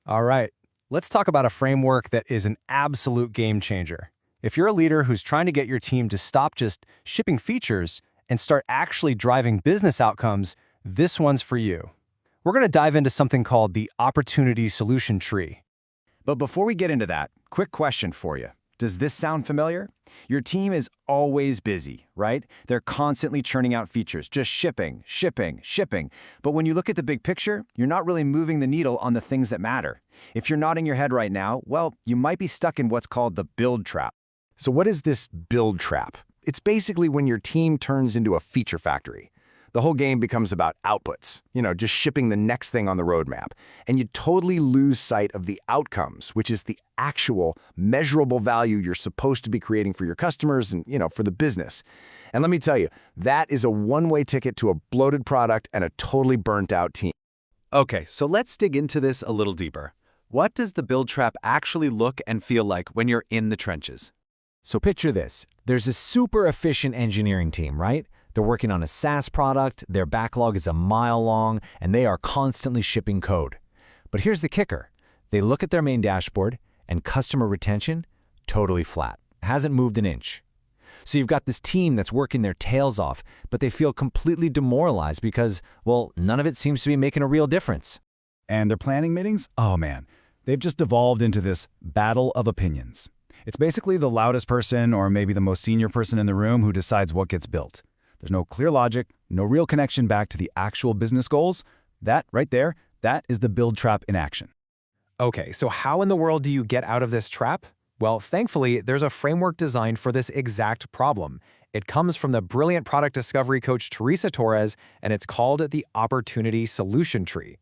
All right, let's talk about a framework that is an absolute game changer. If you're a leader who's trying to get your team to stop just shipping features and start actually driving business outcomes, this one's for you. We're going to dive into something called the opportunity solution tree. But before we get into that, quick question for you. Does this sound familiar? Your team is always busy, right? They're constantly churning out features, just shipping, shipping, shipping. But when you look at the big picture, you're not really moving the needle on the things that matter. If you're nodding your head right now, well, you might be stuck in what's called the build trap. So what is this build trap? It's basically when your team turns into a feature factory. The whole game becomes about outputs, just shipping the next thing on the roadmap. And you totally lose sight of the outcomes, which is the actual measurable value you're supposed to be creating for your customers and, for the business. And let me tell you, that is a one-way ticket to a bloated product and a totally burnt out team. Okay, so let's dig into this a little deeper. What does the build trap actually look and feel like when you're in the trenches? So picture this. There's a super efficient engineering team, right? They're working on a SaaS product, their backlog is a mile long, and they are constantly shipping code. But here's the kicker. They look at their main dashboard, and customer retention, totally flat. Hasn't moved an inch. So you've got this team that's working their tails off, but they feel completely demoralized because, well, none of it seems to be making a real difference. And their planning meetings? Oh man, they've just devolved into this battle of opinions. It's basically the loudest person or maybe the most senior person in the room who decides what gets built. There's no clear logic, no real connection back to the actual business goals. That right there, that is the build trap in action. Okay, so how in the world do you get out of this trap? Well, thankfully, there's a framework designed for this exact problem. It comes from the brilliant product discovery coach Teresa Torres, and it's called the opportunity solution tree.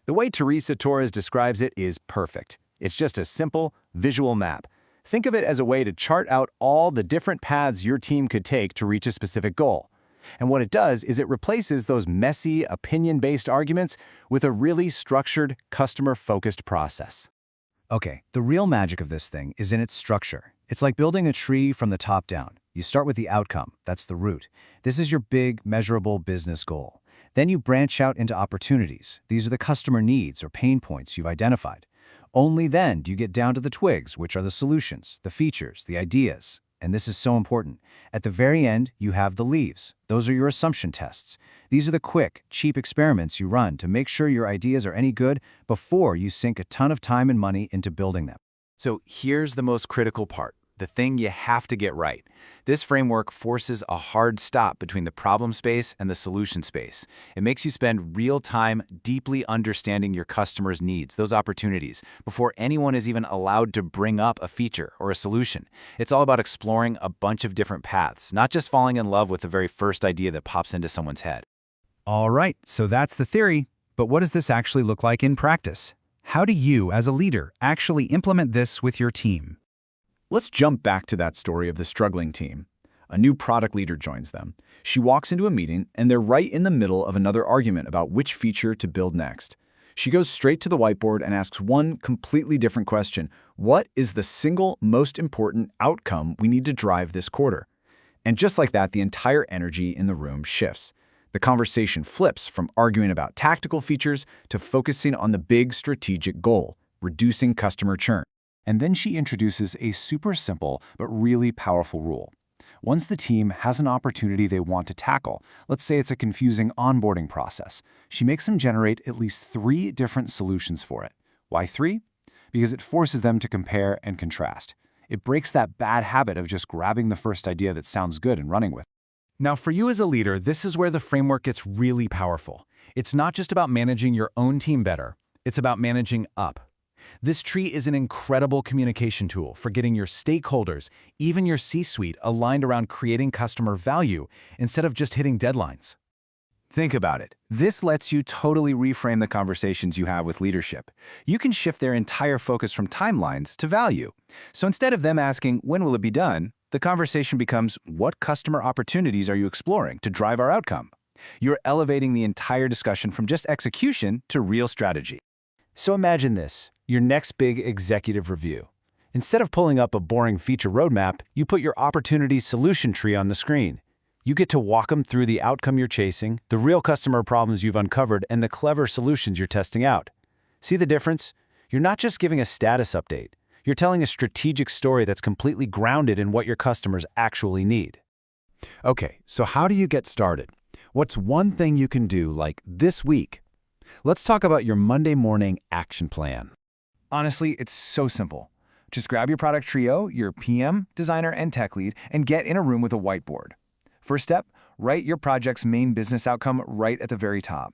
The way Teresa Torres describes it is perfect. It's just a simple, visual map. Think of it as a way to chart out all the different paths your team could take to reach a specific goal. And what it does is it replaces those messy, opinion-based arguments with a really structured, customer-focused process. Okay, the real magic of this thing is in its structure. It's like building a tree from the top down. You start with the outcome, that's the root. This is your big, measurable business goal. Then you branch out into opportunities. These are the customer needs or pain points you've identified. Only then do you get down to the twigs, which are the solutions, the features, the ideas. And this is so important. At the very end, you have the leaves. Those are your assumption tests. These are the quick, cheap experiments you run to make sure your ideas are any good before you sink a ton of time and money into building them. So here's the most critical part, the thing you have to get right. This framework forces a hard stop between the problem space and the solution space. It makes you spend real time deeply understanding your customers' needs, those opportunities, before anyone is even allowed to bring up a feature or a solution. It's all about exploring a bunch of different paths, not just falling in love with the very first idea that pops into someone's head. All right, so that's the theory. But what does this actually look like in practice? How do you, as a leader, actually implement this with your team? Let's jump back to that story of the struggling team. A new product leader joins them. She walks into a meeting, and they're right in the middle of another argument about which feature to build next. She goes straight to the whiteboard and asks one completely different question. What is the single most important outcome we need to drive this quarter? And just like that, the entire energy in the room shifts. The conversation flips from arguing about tactical features to focusing on the big strategic goal, reducing customer churn. And then she introduces a super simple but really powerful rule. Once the team has an opportunity they want to tackle, let's say it's a confusing onboarding process, she makes them generate at least 3 different solutions for it. Why 3? Because it forces them to compare and contrast. It breaks that bad habit of just grabbing the first idea that sounds good and running with it. Now, for you as a leader, this is where the framework gets really powerful. It's not just about managing your own team better. It's about managing up. This tree is an incredible communication tool for getting your stakeholders, even your C-suite, aligned around creating customer value instead of just hitting deadlines. Think about it. This lets you totally reframe the conversations you have with leadership. You can shift their entire focus from timelines to value. So instead of them asking, when will it be done? The conversation becomes, what customer opportunities are you exploring to drive our outcome? You're elevating the entire discussion from just execution to real strategy. So imagine this, your next big executive review. Instead of pulling up a boring feature roadmap, you put your opportunity solution tree on the screen. You get to walk them through the outcome you're chasing, the real customer problems you've uncovered, and the clever solutions you're testing out. See the difference? You're not just giving a status update. You're telling a strategic story that's completely grounded in what your customers actually need. Okay, so how do you get started? What's one thing you can do, like this week? Let's talk about your Monday morning action plan. Honestly, it's so simple. Just grab your product trio, your PM, designer, and tech lead, and get in a room with a whiteboard. First step, write your project's main business outcome right at the very top.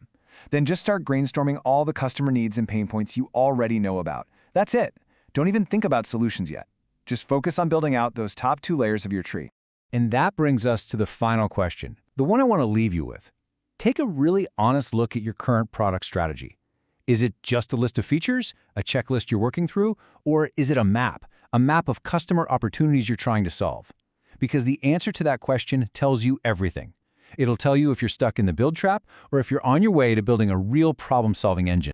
Then just start brainstorming all the customer needs and pain points you already know about. That's it. Don't even think about solutions yet. Just focus on building out those top 2 layers of your tree. And that brings us to the final question, the one I want to leave you with. Take a really honest look at your current product strategy. Is it just a list of features, a checklist you're working through, or is it a map of customer opportunities you're trying to solve? Because the answer to that question tells you everything. It'll tell you if you're stuck in the build trap or if you're on your way to building a real problem-solving engine.